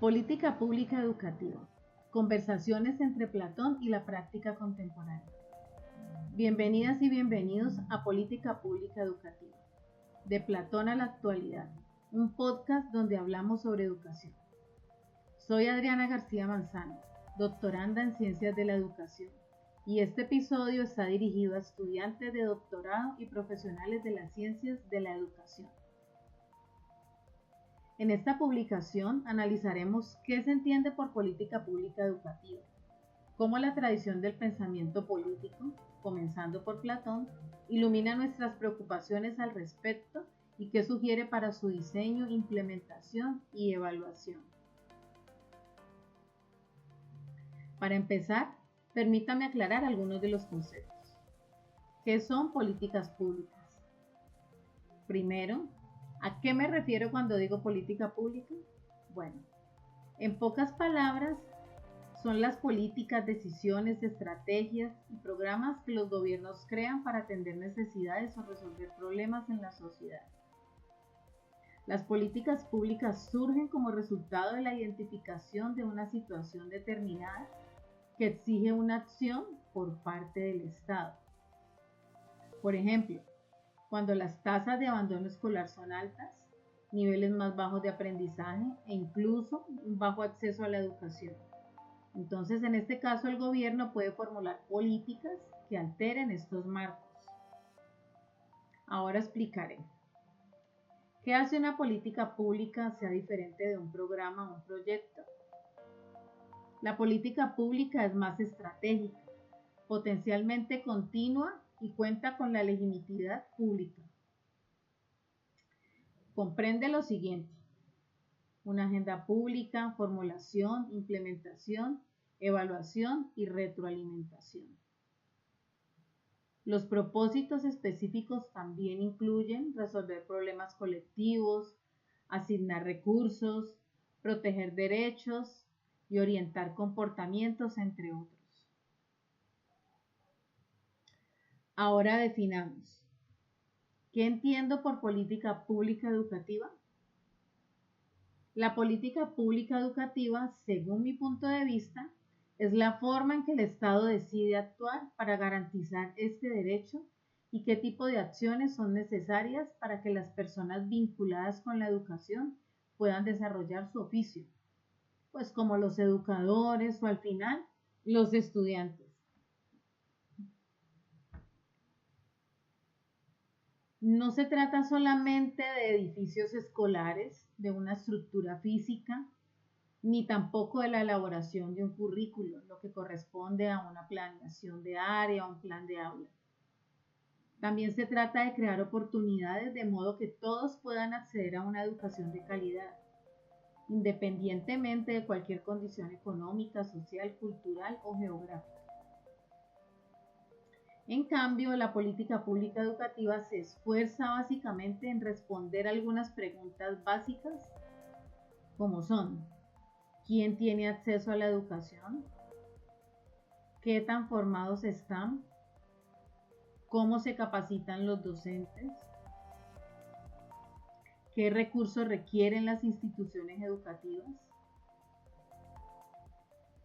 Política pública educativa. Conversaciones entre Platón y la práctica contemporánea. Bienvenidas y bienvenidos a Política Pública Educativa. De Platón a la actualidad. Un podcast donde hablamos sobre educación. Soy Adriana García Manzano, doctoranda en Ciencias de la Educación, y este episodio está dirigido a estudiantes de doctorado y profesionales de las ciencias de la educación. En esta publicación analizaremos qué se entiende por política pública educativa, cómo la tradición del pensamiento político, comenzando por Platón, ilumina nuestras preocupaciones al respecto y qué sugiere para su diseño, implementación y evaluación. Para empezar, permítame aclarar algunos de los conceptos. ¿Qué son políticas públicas? Primero, ¿a qué me refiero cuando digo política pública? Bueno, en pocas palabras, son las políticas, decisiones, estrategias y programas que los gobiernos crean para atender necesidades o resolver problemas en la sociedad. Las políticas públicas surgen como resultado de la identificación de una situación determinada que exige una acción por parte del Estado. Por ejemplo, cuando las tasas de abandono escolar son altas, niveles más bajos de aprendizaje e incluso un bajo acceso a la educación. Entonces, en este caso, el gobierno puede formular políticas que alteren estos marcos. Ahora explicaré. ¿Qué hace una política pública sea diferente de un programa o un proyecto? La política pública es más estratégica, potencialmente continua y cuenta con la legitimidad pública. Comprende lo siguiente: una agenda pública, formulación, implementación, evaluación y retroalimentación. Los propósitos específicos también incluyen resolver problemas colectivos, asignar recursos, proteger derechos y orientar comportamientos, entre otros. Ahora definamos. ¿Qué entiendo por política pública educativa? La política pública educativa, según mi punto de vista, es la forma en que el Estado decide actuar para garantizar este derecho y qué tipo de acciones son necesarias para que las personas vinculadas con la educación puedan desarrollar su oficio, pues como los educadores o al final los estudiantes. No se trata solamente de edificios escolares, de una estructura física, ni tampoco de la elaboración de un currículo, lo que corresponde a una planeación de área o un plan de aula. También se trata de crear oportunidades de modo que todos puedan acceder a una educación de calidad, independientemente de cualquier condición económica, social, cultural o geográfica. En cambio, la política pública educativa se esfuerza básicamente en responder algunas preguntas básicas, como son: ¿quién tiene acceso a la educación? ¿Qué tan formados están? ¿Cómo se capacitan los docentes? ¿Qué recursos requieren las instituciones educativas?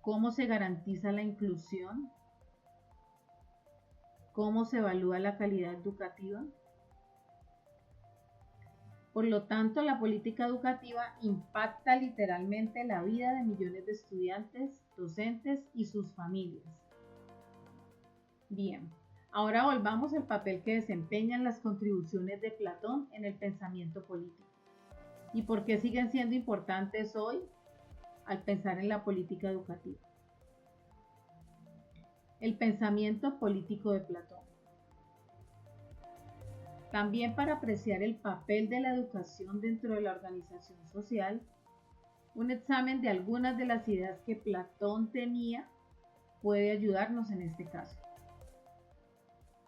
¿Cómo se garantiza la inclusión? ¿Cómo se evalúa la calidad educativa? Por lo tanto, la política educativa impacta literalmente la vida de millones de estudiantes, docentes y sus familias. Bien, ahora volvamos al papel que desempeñan las contribuciones de Platón en el pensamiento político y por qué siguen siendo importantes hoy al pensar en la política educativa. El pensamiento político de Platón. También para apreciar el papel de la educación dentro de la organización social, un examen de algunas de las ideas que Platón tenía puede ayudarnos en este caso.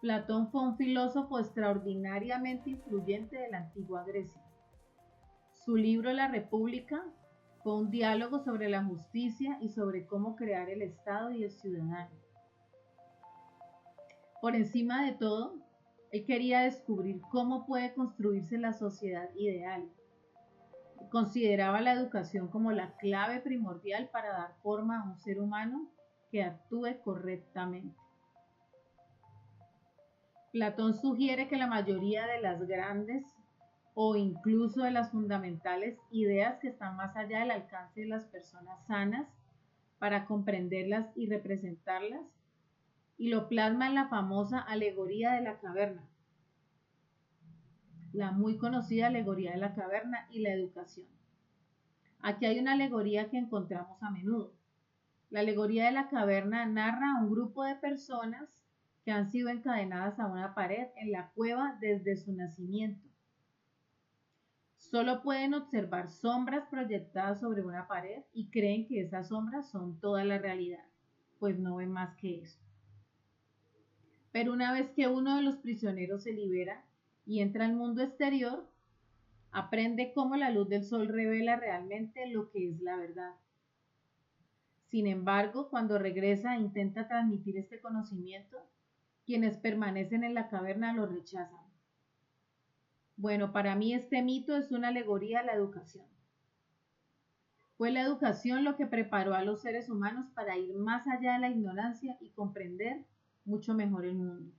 Platón fue un filósofo extraordinariamente influyente de la antigua Grecia. Su libro La República fue un diálogo sobre la justicia y sobre cómo crear el Estado y el ciudadano. Por encima de todo, él quería descubrir cómo puede construirse la sociedad ideal, consideraba la educación como la clave primordial para dar forma a un ser humano que actúe correctamente. Platón sugiere que la mayoría de las grandes o incluso de las fundamentales ideas que están más allá del alcance de las personas sanas para comprenderlas y representarlas, y lo plasma en la famosa alegoría de la caverna, la muy conocida alegoría de la caverna y la educación. Aquí hay una alegoría que encontramos a menudo. La alegoría de la caverna narra a un grupo de personas que han sido encadenadas a una pared en la cueva desde su nacimiento. Solo pueden observar sombras proyectadas sobre una pared y creen que esas sombras son toda la realidad, pues no ven más que eso. Pero una vez que uno de los prisioneros se libera y entra al mundo exterior, aprende cómo la luz del sol revela realmente lo que es la verdad. Sin embargo, cuando regresa e intenta transmitir este conocimiento, quienes permanecen en la caverna lo rechazan. Bueno, para mí este mito es una alegoría a la educación. Fue la educación lo que preparó a los seres humanos para ir más allá de la ignorancia y comprender mucho mejor el mundo.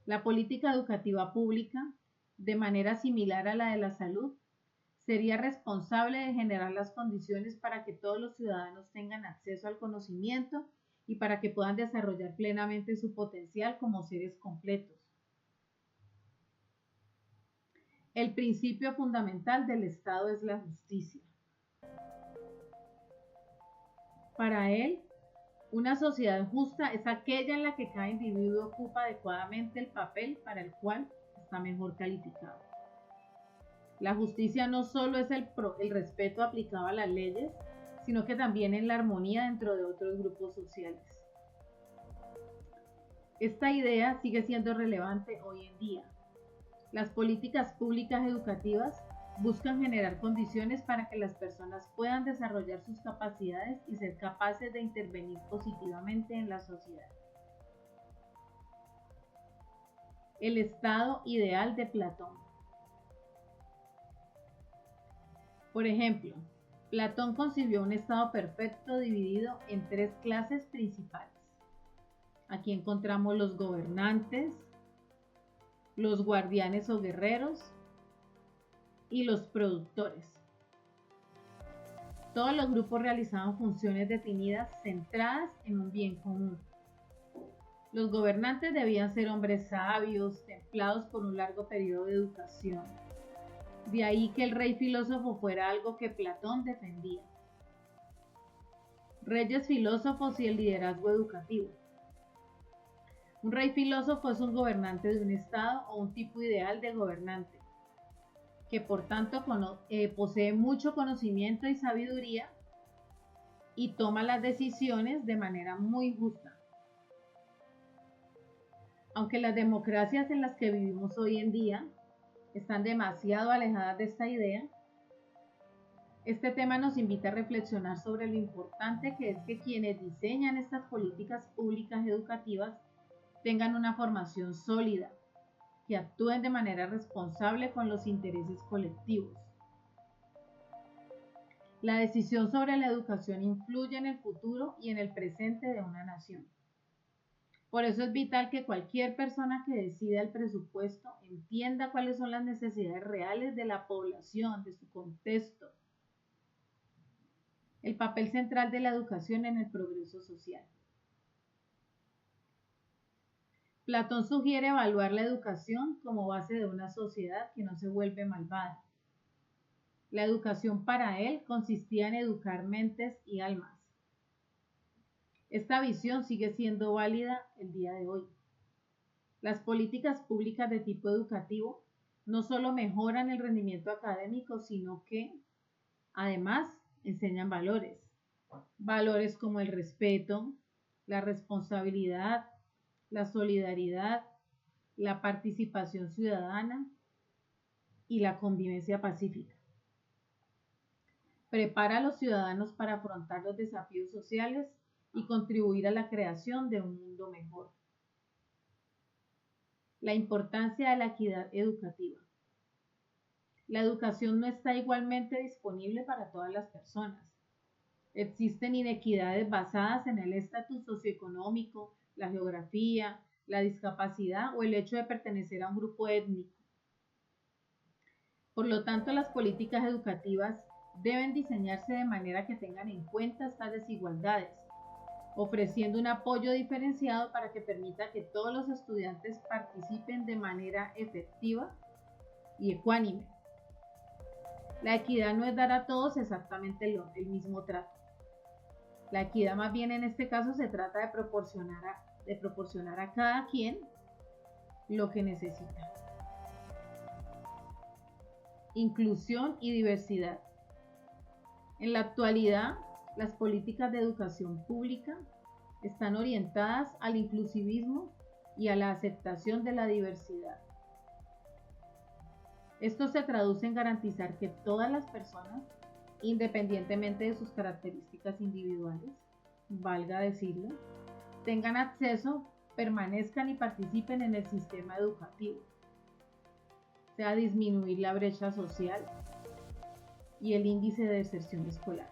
La política educativa pública, de manera similar a la de la salud, sería responsable de generar las condiciones para que todos los ciudadanos tengan acceso al conocimiento y para que puedan desarrollar plenamente su potencial como seres completos. El principio fundamental del Estado es la justicia. Para él, una sociedad justa es aquella en la que cada individuo ocupa adecuadamente el papel para el cual está mejor calificado. La justicia no solo es el respeto aplicado a las leyes, sino que también en la armonía dentro de otros grupos sociales. Esta idea sigue siendo relevante hoy en día. Las políticas públicas educativas buscan generar condiciones para que las personas puedan desarrollar sus capacidades y ser capaces de intervenir positivamente en la sociedad. El estado ideal de Platón. Por ejemplo, Platón concibió un estado perfecto dividido en tres clases principales. Aquí encontramos los gobernantes, los guardianes o guerreros y los productores. Todos los grupos realizaban funciones definidas centradas en un bien común. Los gobernantes debían ser hombres sabios, templados por un largo periodo de educación. De ahí que el rey filósofo fuera algo que Platón defendía. Reyes filósofos y el liderazgo educativo. Un rey filósofo es un gobernante de un estado o un tipo ideal de gobernante, que por tanto posee mucho conocimiento y sabiduría y toma las decisiones de manera muy justa. Aunque las democracias en las que vivimos hoy en día están demasiado alejadas de esta idea, este tema nos invita a reflexionar sobre lo importante que es que quienes diseñan estas políticas públicas educativas tengan una formación sólida, que actúen de manera responsable con los intereses colectivos. La decisión sobre la educación influye en el futuro y en el presente de una nación. Por eso es vital que cualquier persona que decida el presupuesto entienda cuáles son las necesidades reales de la población, de su contexto. El papel central de la educación en el progreso social. Platón sugiere evaluar la educación como base de una sociedad que no se vuelve malvada. La educación para él consistía en educar mentes y almas. Esta visión sigue siendo válida el día de hoy. Las políticas públicas de tipo educativo no solo mejoran el rendimiento académico, sino que, además, enseñan valores. Valores como el respeto, la responsabilidad, la solidaridad, la participación ciudadana y la convivencia pacífica. Prepara a los ciudadanos para afrontar los desafíos sociales y contribuir a la creación de un mundo mejor. La importancia de la equidad educativa. La educación no está igualmente disponible para todas las personas. Existen inequidades basadas en el estatus socioeconómico, la geografía, la discapacidad o el hecho de pertenecer a un grupo étnico. Por lo tanto, las políticas educativas deben diseñarse de manera que tengan en cuenta estas desigualdades, ofreciendo un apoyo diferenciado para que permita que todos los estudiantes participen de manera efectiva y ecuánime. La equidad no es dar a todos exactamente el mismo trato. La equidad más bien en este caso se trata de proporcionar a cada quien lo que necesita. Inclusión y diversidad. En la actualidad, las políticas de educación pública están orientadas al inclusivismo y a la aceptación de la diversidad. Esto se traduce en garantizar que todas las personas, independientemente de sus características individuales, valga decirlo, tengan acceso, permanezcan y participen en el sistema educativo, o sea, disminuir la brecha social y el índice de deserción escolar.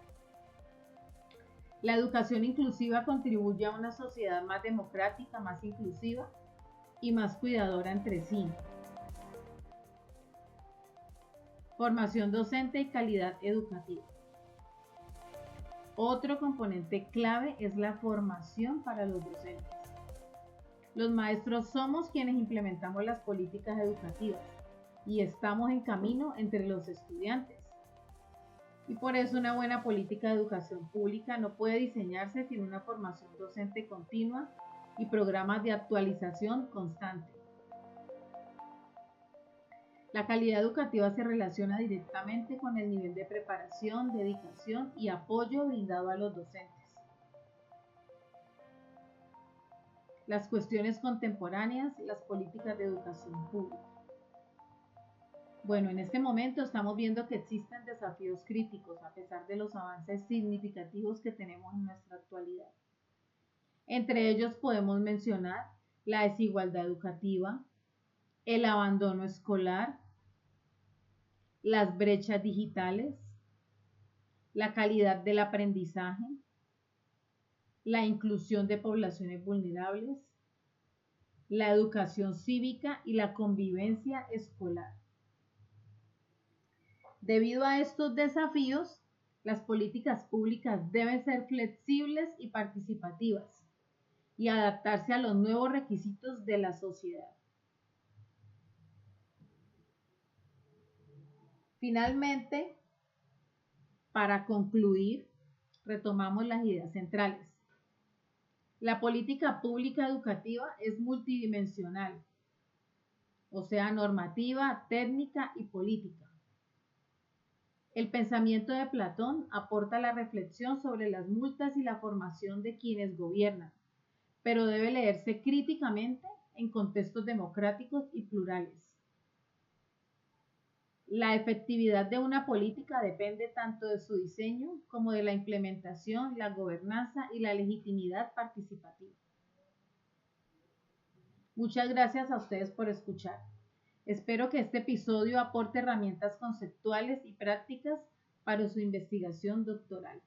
La educación inclusiva contribuye a una sociedad más democrática, más inclusiva y más cuidadora entre sí. Formación docente y calidad educativa. Otro componente clave es la formación para los docentes. Los maestros somos quienes implementamos las políticas educativas y estamos en camino entre los estudiantes. Y por eso una buena política de educación pública no puede diseñarse sin una formación docente continua y programas de actualización constante. La calidad educativa se relaciona directamente con el nivel de preparación, dedicación y apoyo brindado a los docentes. Las cuestiones contemporáneas, las políticas de educación pública. Bueno, en este momento estamos viendo que existen desafíos críticos a pesar de los avances significativos que tenemos en nuestra actualidad. Entre ellos podemos mencionar la desigualdad educativa, el abandono escolar, las brechas digitales, la calidad del aprendizaje, la inclusión de poblaciones vulnerables, la educación cívica y la convivencia escolar. Debido a estos desafíos, las políticas públicas deben ser flexibles y participativas y adaptarse a los nuevos requisitos de la sociedad. Finalmente, para concluir, retomamos las ideas centrales. La política pública educativa es multidimensional, o sea, normativa, técnica y política. El pensamiento de Platón aporta la reflexión sobre las multas y la formación de quienes gobiernan, pero debe leerse críticamente en contextos democráticos y plurales. La efectividad de una política depende tanto de su diseño como de la implementación, la gobernanza y la legitimidad participativa. Muchas gracias a ustedes por escuchar. Espero que este episodio aporte herramientas conceptuales y prácticas para su investigación doctoral.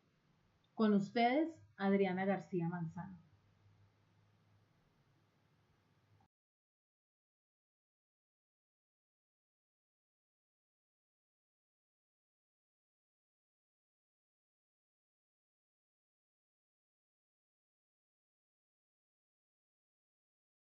Con ustedes, Adriana García Manzano.